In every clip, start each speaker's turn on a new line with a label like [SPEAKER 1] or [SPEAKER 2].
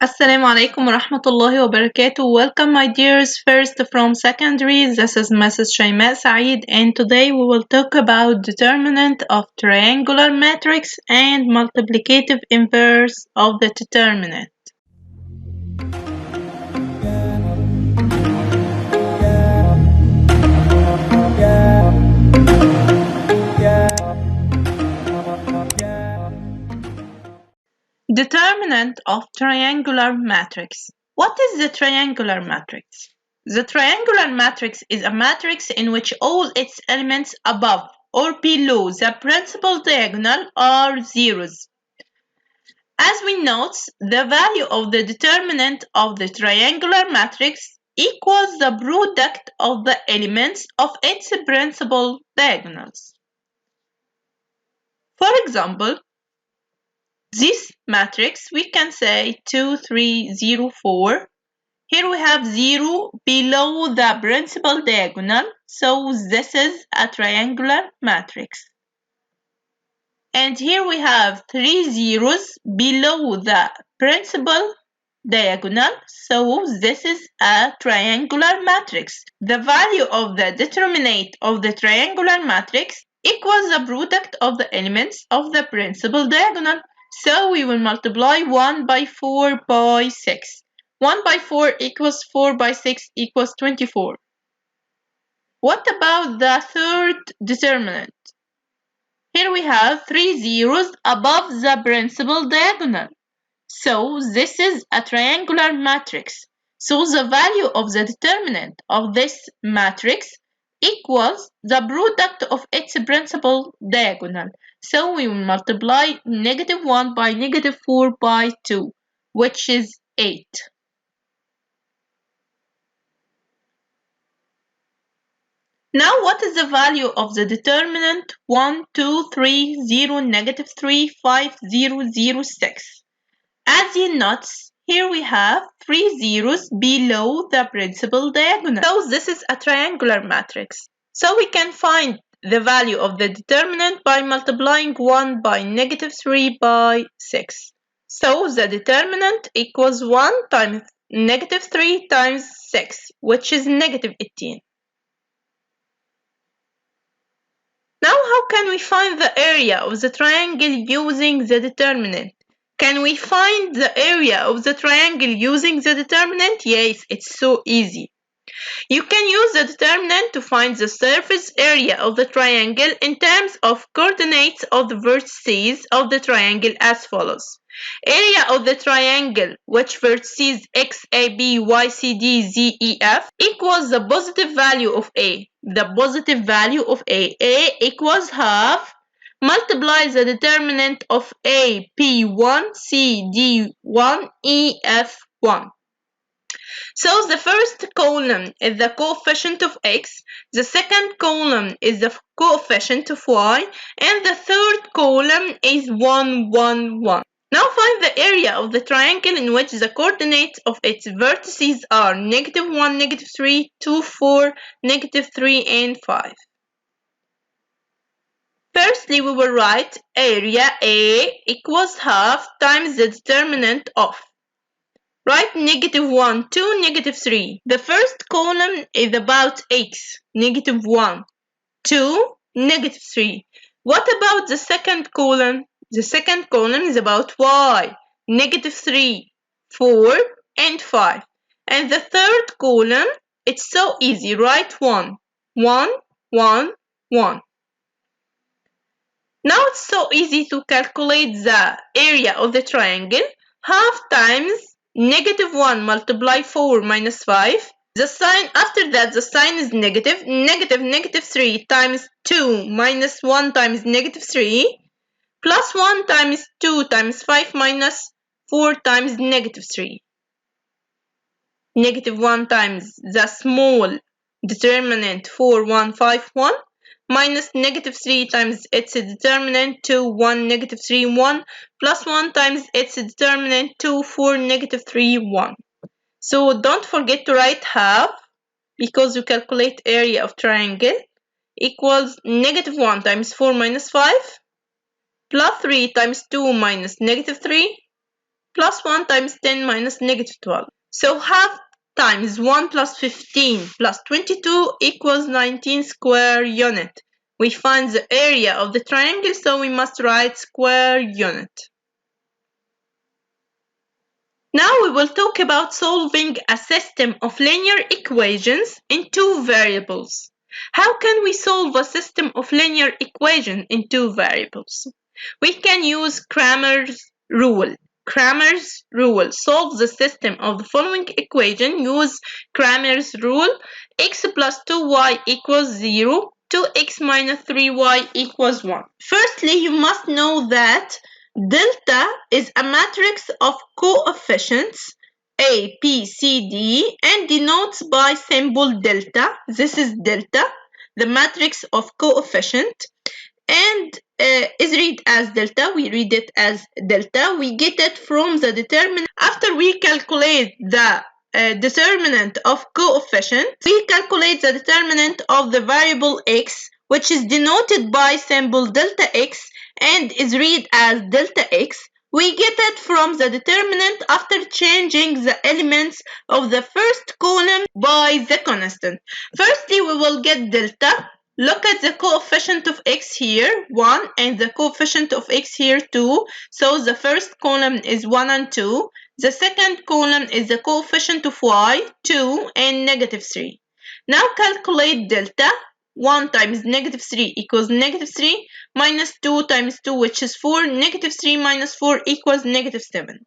[SPEAKER 1] Assalamu alaikum wa rahmatullahi wa barakatuh. Welcome, my dears. First from secondary, this is Mrs. Shayma Saeed, and today we will talk about determinant of triangular matrix and multiplicative inverse of the determinant. Determinant of triangular matrix. What is the triangular matrix? The triangular matrix is a matrix in which all its elements above or below the principal diagonal are zeros. As we note, the value of the determinant of the triangular matrix equals the product of the elements of its principal diagonals. For example, this matrix, we can say 2, 3, 0, 4. Here we have 0 below the principal diagonal, so this is a triangular matrix. And here we have 3 zeros below the principal diagonal, so this is a triangular matrix. The value of the determinant of the triangular matrix equals the product of the elements of the principal diagonal. So we will multiply 1 by 4 by 6. 1 by 4 equals 4 by 6 equals 24. What about the third determinant? Here we have 3 zeros above the principal diagonal. So this is a triangular matrix. So the value of the determinant of this matrix equals the product of its principal diagonal. So we will multiply -1 by -4 by 2, which is 8. Now what is the value of the determinant 1, 2, 3, 0, -3, 5, 0, 0, 6? As you notice, here we have 3 zeros below the principal diagonal. So this is a triangular matrix. So we can find the value of the determinant by multiplying 1 by -3 by 6. So the determinant equals 1 times -3 times 6, which is -18. Now how can we find the area of the triangle using the determinant? Can we find the area of the triangle using the determinant? Yes, it's so easy. You can use the determinant to find the surface area of the triangle in terms of coordinates of the vertices of the triangle as follows. Area of the triangle, which vertices x, a, b, y, c, d, z, e, f, equals the positive value of a. The positive value of a equals half. Multiply the determinant of A, P1, C, D1, E, F1. So the first column is the coefficient of x, the second column is the coefficient of y, and the third column is 1, 1, 1. Now find the area of the triangle in which the coordinates of its vertices are -1, -3, 2, 4, -3, and 5. Firstly, we will write area A equals half times the determinant of. Write -1, 2, -3. The first column is about x, -1, 2, -3. What about the second column? The second column is about y, -3, 4, and 5. And the third column, it's so easy. Write 1, 1, 1, 1. Now it's so easy to calculate the area of the triangle. Half times -1 multiply 4 minus 5. The sign after that, the sign is negative. -3 times 2 minus 1 times -3 plus 1 times 2 times 5 minus 4 times -3. -1 times the small determinant 4, 1, 5, 1. Minus -3 times its determinant 2, 1, -3, 1, plus 1 times its determinant 2, 4, -3, 1. So don't forget to write half, because you calculate area of triangle, equals -1 times 4 minus 5, plus 3 times 2 minus -3, plus 1 times 10 minus negative 12. So half times 1 plus 15 plus 22 equals 19 square unit. We find the area of the triangle, so we must write square unit. Now we will talk about solving a system of linear equations in two variables. How can we solve a system of linear equation in two variables? We can use Cramer's rule. Cramer's rule solves the system of the following equation. Use Cramer's rule. X plus 2y equals 0. 2x minus 3y equals 1. Firstly, you must know that delta is a matrix of coefficients A, B, C, D and denotes by symbol delta. This is delta, the matrix of coefficient, and is read as delta. We read it as delta. We get it from the determinant. After we calculate the determinant of coefficient, we calculate the determinant of the variable x, which is denoted by symbol delta x and is read as delta x. We get it from the determinant after changing the elements of the first column by the constant. Firstly, we will get delta. Look at the coefficient of x here, 1, and the coefficient of x here, 2. So the first column is 1 and 2. The second column is the coefficient of y, 2, and negative 3. Now calculate delta. 1 times negative 3 equals negative 3, minus 2 times 2, which is 4. Negative 3 minus 4 equals negative 7.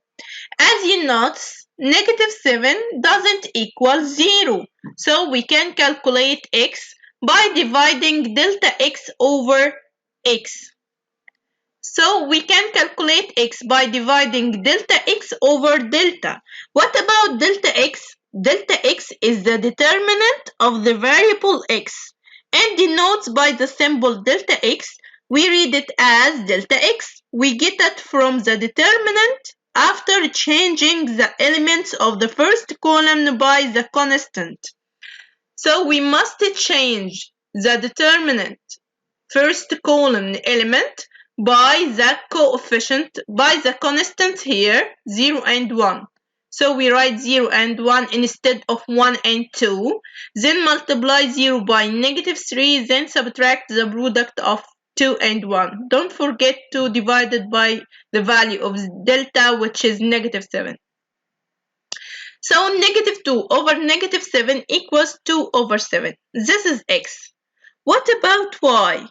[SPEAKER 1] As you notice, negative 7 doesn't equal 0. So we can calculate x by dividing delta x over x. So we can calculate x by dividing delta x over delta. What about delta x? Delta x is the determinant of the variable x and denotes by the symbol delta x. We read it as delta x. We get it from the determinant after changing the elements of the first column by the constant. So we must change the determinant first column element by the coefficient, by the constant here, 0 and 1. So we write 0 and 1 instead of 1 and 2. Then multiply 0 by negative 3, then subtract the product of 2 and 1. Don't forget to divide it by the value of delta, which is negative 7. So negative 2 over negative 7 equals 2 over 7. This is x. What about y?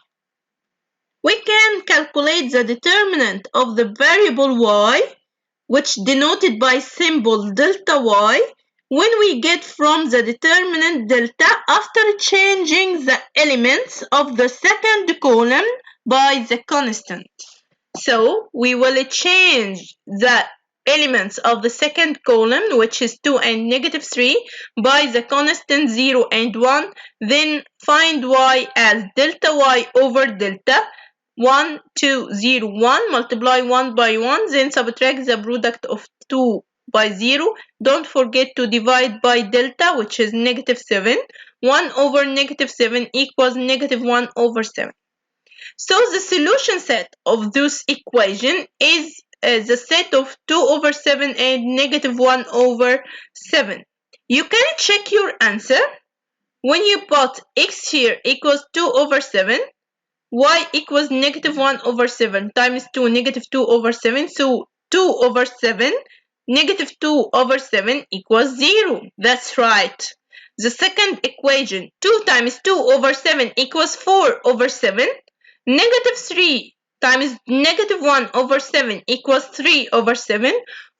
[SPEAKER 1] We can calculate the determinant of the variable y, which denoted by symbol delta y, when we get from the determinant delta after changing the elements of the second column by the constant. So we will change the elements of the second column, which is 2 and negative 3, by the constant 0 and 1, then find y as delta y over delta. 1, 2, 0, 1, multiply 1 by 1, then subtract the product of 2 by 0. Don't forget to divide by delta, which is negative 7. 1 over negative 7 equals negative 1 over 7. So the solution set of this equation is the set of 2 over 7 and negative 1 over 7. You can check your answer. When you put x here equals 2 over 7, y equals negative 1 over 7 times 2, negative 2 over 7. So 2 over 7, negative 2 over 7 equals 0. That's right. The second equation, 2 times 2 over 7 equals 4 over 7. Negative 3 times negative 1 over 7 equals 3 over 7.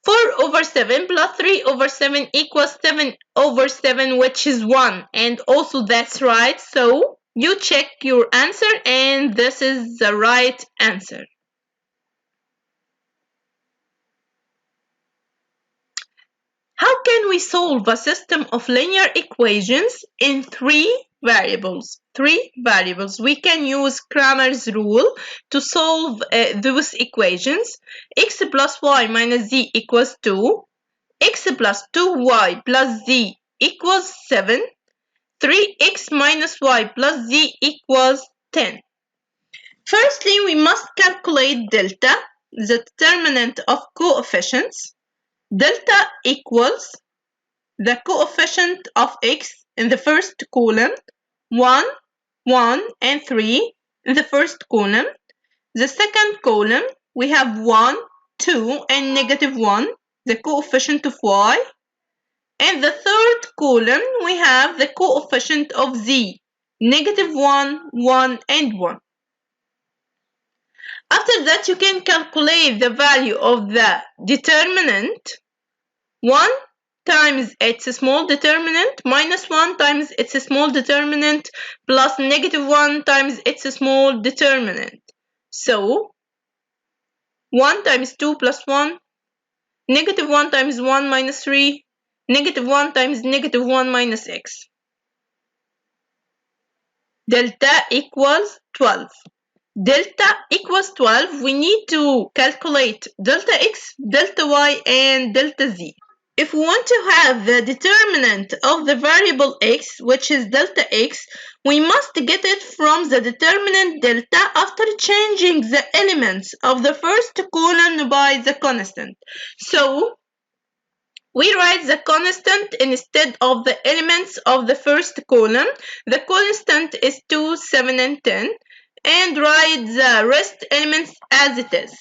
[SPEAKER 1] 4 over 7 plus 3 over 7 equals 7 over 7, which is 1. And also that's right. So you check your answer and this is the right answer. How can we solve a system of linear equations in three variables? We can use Cramer's rule to solve those equations. X plus y minus z equals 2. X plus 2y plus z equals 7. 3x minus y plus z equals 10. Firstly, we must calculate delta, the determinant of coefficients. Delta equals the coefficient of x in the first column, 1, 1, and 3 in the first column. The second column, we have 1, 2, and -1, the coefficient of y. And the third column, we have the coefficient of z, -1, 1, and 1. After that, you can calculate the value of the determinant. 1 times its small determinant minus 1 times its small determinant plus -1 times its small determinant. So 1 times 2 plus 1, -1 times 1 minus 3, -1 times -1 minus x. Delta equals 12. Delta equals 12. We need to calculate delta x, delta y, and delta z. If we want to have the determinant of the variable x, which is delta x, we must get it from the determinant delta after changing the elements of the first column by the constant. So we write the constant instead of the elements of the first column. The constant is 2, 7, and 10, and write the rest elements as it is.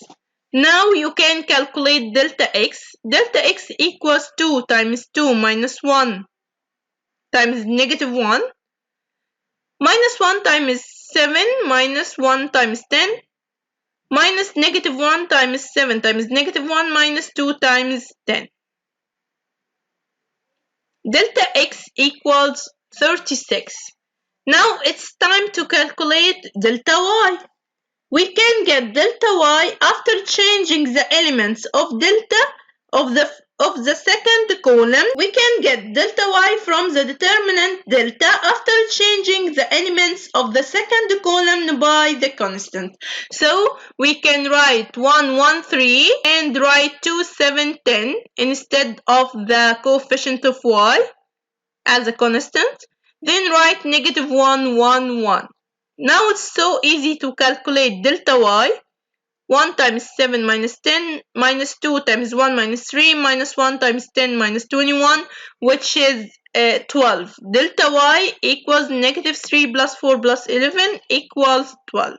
[SPEAKER 1] Now you can calculate delta x. Delta x equals 2 times 2 minus 1 times -1, minus 1 times 7 minus 1 times 10, minus -1 times 7 times -1 minus 2 times 10. Delta x equals 36. Now it's time to calculate delta y. We can get delta y after changing the elements of delta of the second column. We can get delta y from the determinant delta after changing the elements of the second column by the constant. So we can write 1, 1, 3 and write 2, 7, 10 instead of the coefficient of y as a constant. Then write -1, 1, 1. Now it's so easy to calculate delta y. 1 times 7 minus 10 minus 2 times 1 minus 3 minus 1 times 10 minus 21, which is 12. Delta y equals -3 plus 4 plus 11 equals 12.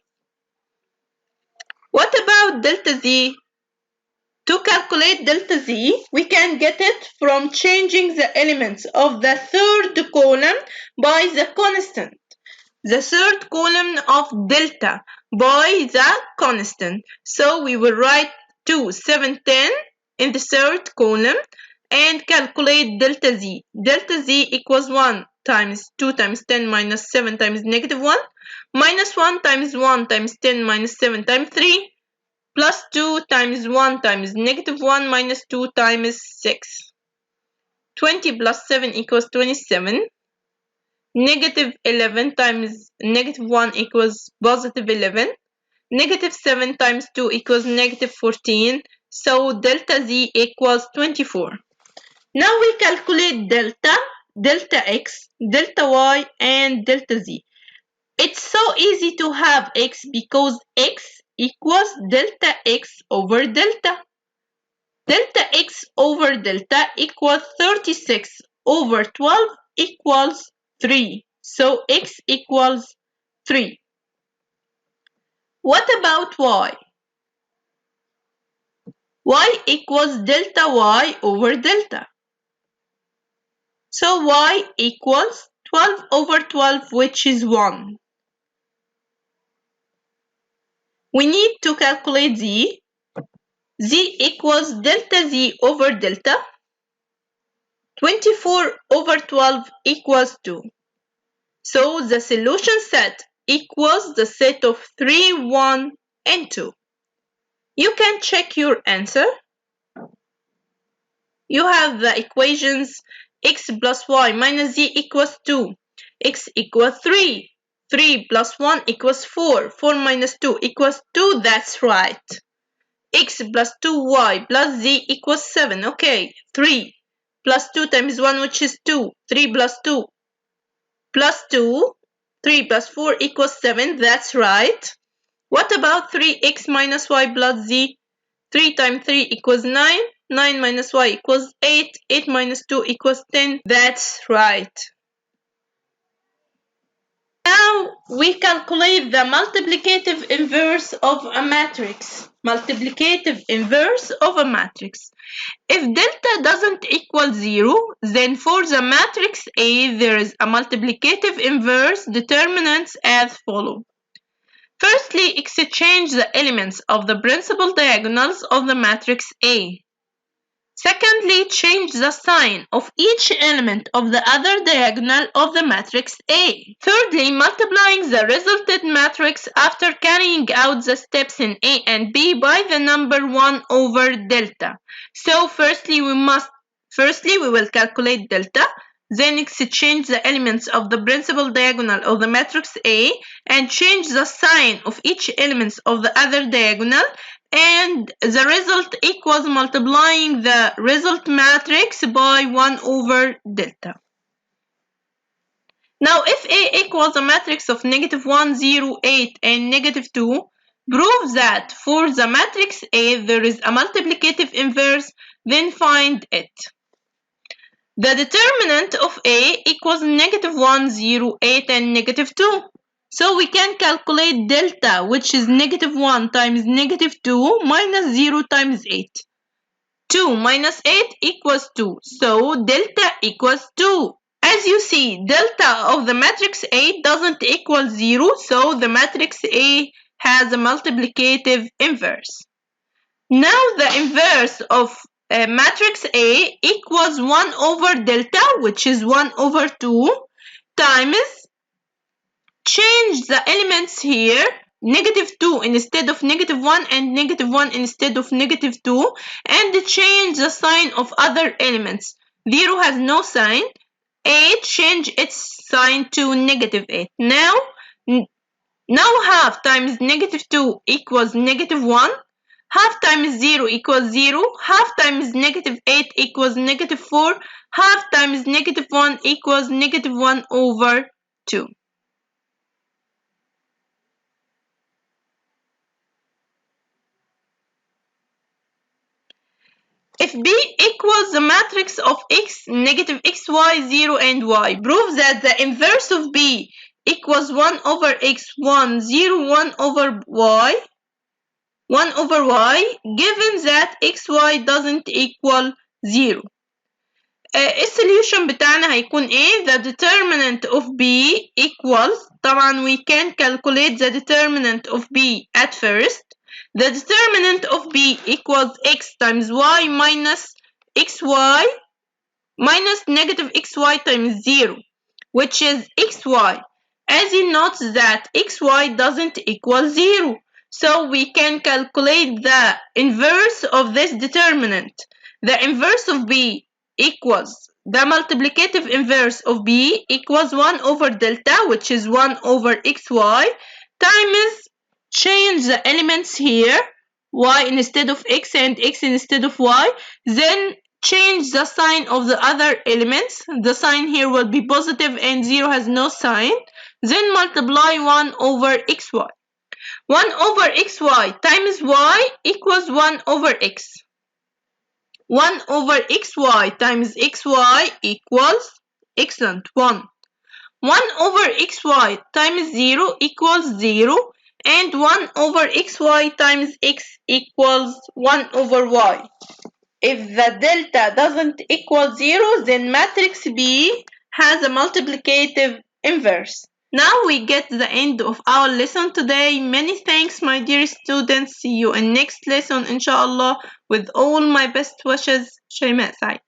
[SPEAKER 1] What about delta z? To calculate delta z, we can get it from changing the elements of the third column by the constant. The third column of delta by the constant. So we will write 2, 7, 10 in the third column and calculate delta z. Delta z equals 1 times 2 times 10 minus 7 times -1, minus 1 times 1 times 10 minus 7 times 3, plus 2 times 1 times -1 minus 2 times 6. 20 plus 7 equals 27. -11 times -1 equals +11. -7 times 2 equals -14. So delta z equals 24. Now we calculate delta, delta x, delta y, and delta z. It's so easy to have x because x equals delta x over delta. Delta x over delta equals 36 over 12 equals 3. So x equals 3. What about y? Y equals delta y over delta. So y equals 12 over 12, which is 1. We need to calculate z. Z equals delta z over delta. 24 over 12 equals 2. So the solution set equals the set of 3, 1, and 2. You can check your answer. You have the equations x plus y minus z equals 2. X equals 3. 3 plus 1 equals 4. 4 minus 2 equals 2. That's right. X plus 2y plus z equals 7. Okay. 3 plus 2 times 1, which is 2. 3 plus 2 plus 2. 3 plus 4 equals 7. That's right. What about 3x minus y plus z? 3 times 3 equals 9. 9 minus y equals 8. 8 minus 2 equals 10. That's right. Now we calculate the multiplicative inverse of a matrix. Multiplicative inverse of a matrix. If delta doesn't equal 0, then for the matrix A, there is a multiplicative inverse determinants as follows. Firstly, exchange the elements of the principal diagonals of the matrix A. Secondly, change the sign of each element of the other diagonal of the matrix A. Thirdly, multiplying the resultant matrix after carrying out the steps in A and B by the number 1 over delta. So firstly we will calculate delta, then exchange the elements of the principal diagonal of the matrix A and change the sign of each element of the other diagonal, and the result equals multiplying the result matrix by 1 over delta. Now if A equals a matrix of negative 1, 0, 8, and negative 2, prove that for the matrix A there is a multiplicative inverse, then find it. The determinant of A equals negative 1, 0, 8, and negative 2. So we can calculate delta, which is negative 1 times negative 2 minus 0 times 8. 2 minus 8 equals 2. So delta equals 2. As you see, delta of the matrix A doesn't equal 0, so the matrix A has a multiplicative inverse. Now the inverse of matrix A equals 1 over delta, which is 1 over 2, times, change the elements here, negative 2 instead of negative 1 and negative 1 instead of negative 2, and change the sign of other elements. 0 has no sign. 8, change its sign to negative 8. Now half times negative 2 equals negative 1. Half times 0 equals 0. Half times negative 8 equals negative 4. Half times negative 1 equals negative 1 over 2. If B equals the matrix of X, negative xy, 0, and y, prove that the inverse of B equals 1 over X, 1, 0, 1 over y, given that xy doesn't equal 0. السوليوشن بتاعنا هيكون ايه؟ The determinant of B equals, طبعا we can calculate the determinant of B at first. The determinant of B equals x times y minus xy minus negative xy times 0, which is xy. As you note that xy doesn't equal 0, so we can calculate the inverse of this determinant. The inverse of B equals, the multiplicative inverse of B equals 1 over delta, which is 1 over xy, times, change the elements here, y instead of x and x instead of y, then change the sign of the other elements. The sign here will be positive and 0 has no sign. Then multiply 1 over xy. 1 over xy times y equals 1 over x. 1 over xy times xy equals, excellent, 1. 1 over xy times 0 equals 0. And 1 over xy times x equals 1 over y. If the delta doesn't equal 0, then matrix B has a multiplicative inverse. Now we get to the end of our lesson today. Many thanks, my dear students. See you in next lesson, inshallah. With all my best wishes, شيماء سعيد.